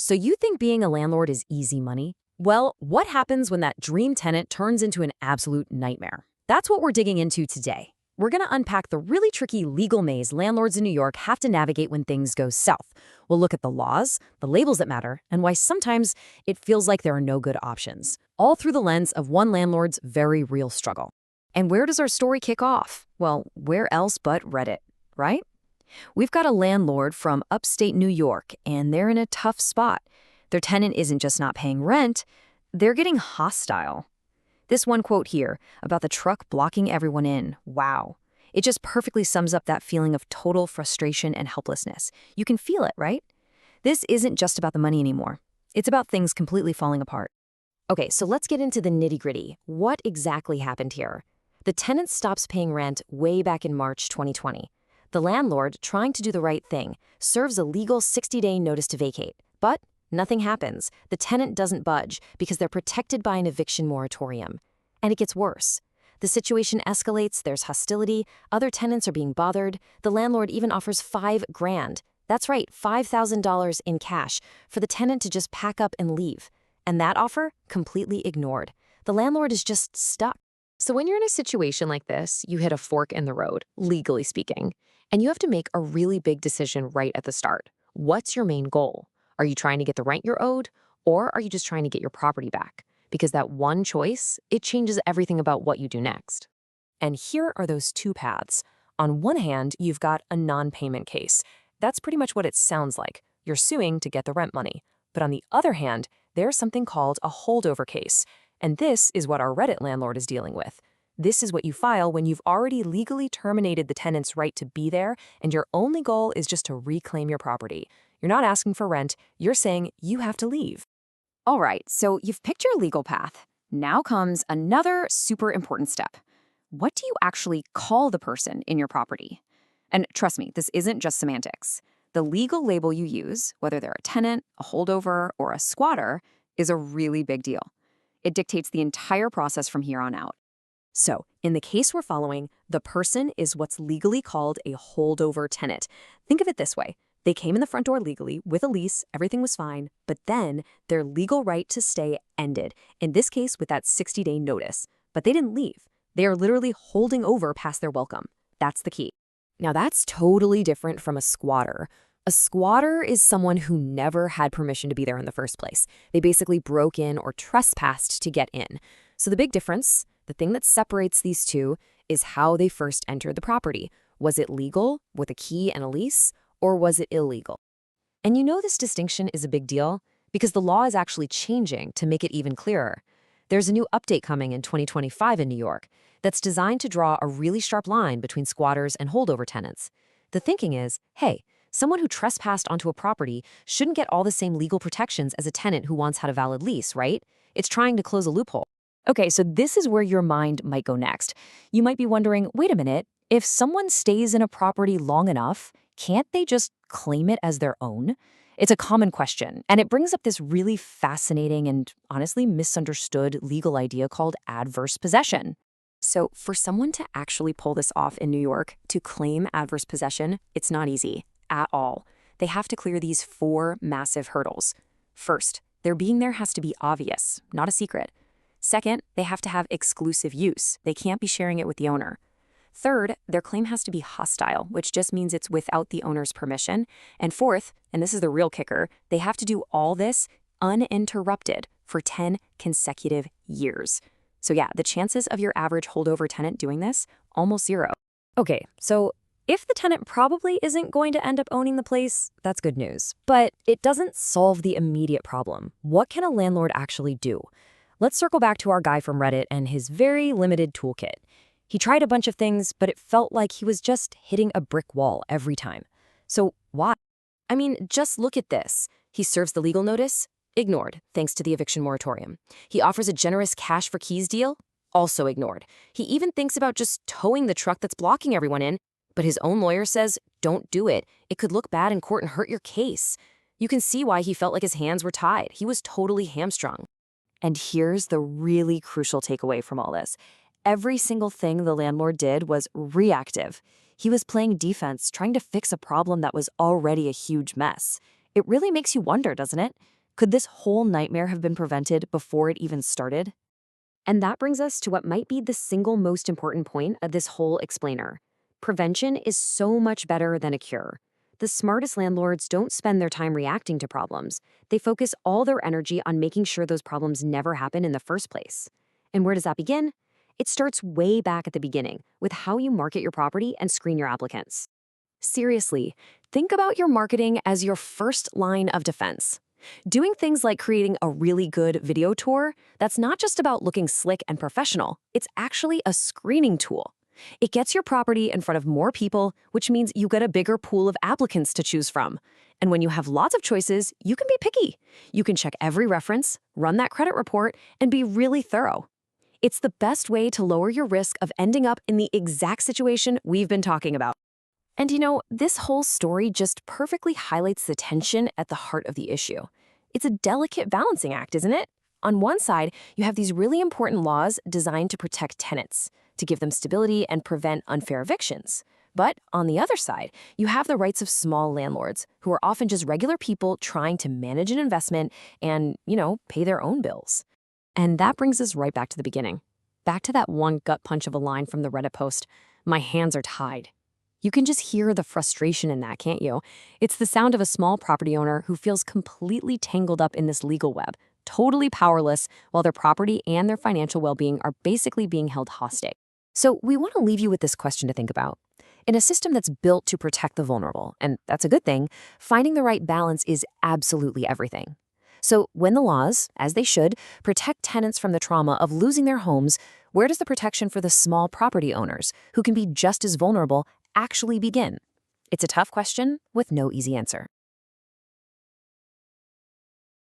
So you think being a landlord is easy money? Well, what happens when that dream tenant turns into an absolute nightmare? That's what we're digging into today. We're going to unpack the really tricky legal maze landlords in New York have to navigate when things go south. We'll look at the laws, the labels that matter, and why sometimes it feels like there are no good options, all through the lens of one landlord's very real struggle. And where does our story kick off? Well, where else but Reddit, right? We've got a landlord from upstate New York, and they're in a tough spot. Their tenant isn't just not paying rent, they're getting hostile. This one quote here about the truck blocking everyone in, wow. It just perfectly sums up that feeling of total frustration and helplessness. You can feel it, right? This isn't just about the money anymore. It's about things completely falling apart. Okay, so let's get into the nitty-gritty. What exactly happened here? The tenant stops paying rent way back in March 2020. The landlord, trying to do the right thing, serves a legal 60-day notice to vacate. But nothing happens. The tenant doesn't budge because they're protected by an eviction moratorium. And it gets worse. The situation escalates, there's hostility, other tenants are being bothered. The landlord even offers $5,000. That's right, $5,000 in cash for the tenant to just pack up and leave. And that offer, completely ignored. The landlord is just stuck. So when you're in a situation like this, you hit a fork in the road, legally speaking, and you have to make a really big decision right at the start. What's your main goal? Are you trying to get the rent you're owed, or are you just trying to get your property back? Because that one choice, it changes everything about what you do next. And here are those two paths. On one hand, you've got a non-payment case. That's pretty much what it sounds like. You're suing to get the rent money. But on the other hand, there's something called a holdover case. And this is what our Reddit landlord is dealing with. This is what you file when you've already legally terminated the tenant's right to be there, and your only goal is just to reclaim your property. You're not asking for rent, you're saying you have to leave. All right, so you've picked your legal path. Now comes another super important step. What do you actually call the person in your property? And trust me, this isn't just semantics. The legal label you use, whether they're a tenant, a holdover, or a squatter, is a really big deal. It dictates the entire process from here on out. So, in the case we're following, the person is what's legally called a holdover tenant. Think of it this way. They came in the front door legally, with a lease, everything was fine, but then their legal right to stay ended, in this case with that 60-day notice. But they didn't leave. They are literally holding over past their welcome. That's the key. Now that's totally different from a squatter. A squatter is someone who never had permission to be there in the first place. They basically broke in or trespassed to get in. So the big difference, the thing that separates these two, is how they first entered the property. Was it legal, with a key and a lease, or was it illegal? And you know this distinction is a big deal because the law is actually changing to make it even clearer. There's a new update coming in 2025 in New York that's designed to draw a really sharp line between squatters and holdover tenants. The thinking is, hey, someone who trespassed onto a property shouldn't get all the same legal protections as a tenant who once had a valid lease, right? It's trying to close a loophole. Okay, so this is where your mind might go next. You might be wondering, wait a minute, if someone stays in a property long enough, can't they just claim it as their own? It's a common question, and it brings up this really fascinating and honestly misunderstood legal idea called adverse possession. So for someone to actually pull this off in New York, to claim adverse possession, it's not easy at all. They have to clear these 4 massive hurdles. First, their being there has to be obvious, not a secret. Second, they have to have exclusive use. They can't be sharing it with the owner. Third, their claim has to be hostile, which just means it's without the owner's permission. And fourth, and this is the real kicker, they have to do all this uninterrupted for 10 consecutive years. So yeah, the chances of your average holdover tenant doing this, almost zero. Okay, so if the tenant probably isn't going to end up owning the place, that's good news. But it doesn't solve the immediate problem. What can a landlord actually do? Let's circle back to our guy from Reddit and his very limited toolkit. He tried a bunch of things, but it felt like he was just hitting a brick wall every time. So why? I mean, just look at this. He serves the legal notice, ignored, thanks to the eviction moratorium. He offers a generous cash for keys deal, also ignored. He even thinks about just towing the truck that's blocking everyone in, but his own lawyer says, don't do it. It could look bad in court and hurt your case. You can see why he felt like his hands were tied. He was totally hamstrung. And here's the really crucial takeaway from all this. Every single thing the landlord did was reactive. He was playing defense, trying to fix a problem that was already a huge mess. It really makes you wonder, doesn't it? Could this whole nightmare have been prevented before it even started? And that brings us to what might be the single most important point of this whole explainer. Prevention is so much better than a cure. The smartest landlords don't spend their time reacting to problems. They focus all their energy on making sure those problems never happen in the first place. And where does that begin? It starts way back at the beginning, with how you market your property and screen your applicants. Seriously, think about your marketing as your first line of defense. Doing things like creating a really good video tour, that's not just about looking slick and professional, it's actually a screening tool. It gets your property in front of more people, which means you get a bigger pool of applicants to choose from. And when you have lots of choices, you can be picky. You can check every reference, run that credit report, and be really thorough. It's the best way to lower your risk of ending up in the exact situation we've been talking about. And this whole story just perfectly highlights the tension at the heart of the issue. It's a delicate balancing act, isn't it? On one side, you have these really important laws designed to protect tenants, to give them stability and prevent unfair evictions. But on the other side, you have the rights of small landlords, who are often just regular people trying to manage an investment and, pay their own bills. And that brings us right back to the beginning. Back to that one gut punch of a line from the Reddit post, "My hands are tied." You can just hear the frustration in that, can't you? It's the sound of a small property owner who feels completely tangled up in this legal web, totally powerless, while their property and their financial well-being are basically being held hostage. So we want to leave you with this question to think about. In a system that's built to protect the vulnerable, and that's a good thing, finding the right balance is absolutely everything. So when the laws, as they should, protect tenants from the trauma of losing their homes, where does the protection for the small property owners, who can be just as vulnerable, actually begin? It's a tough question with no easy answer.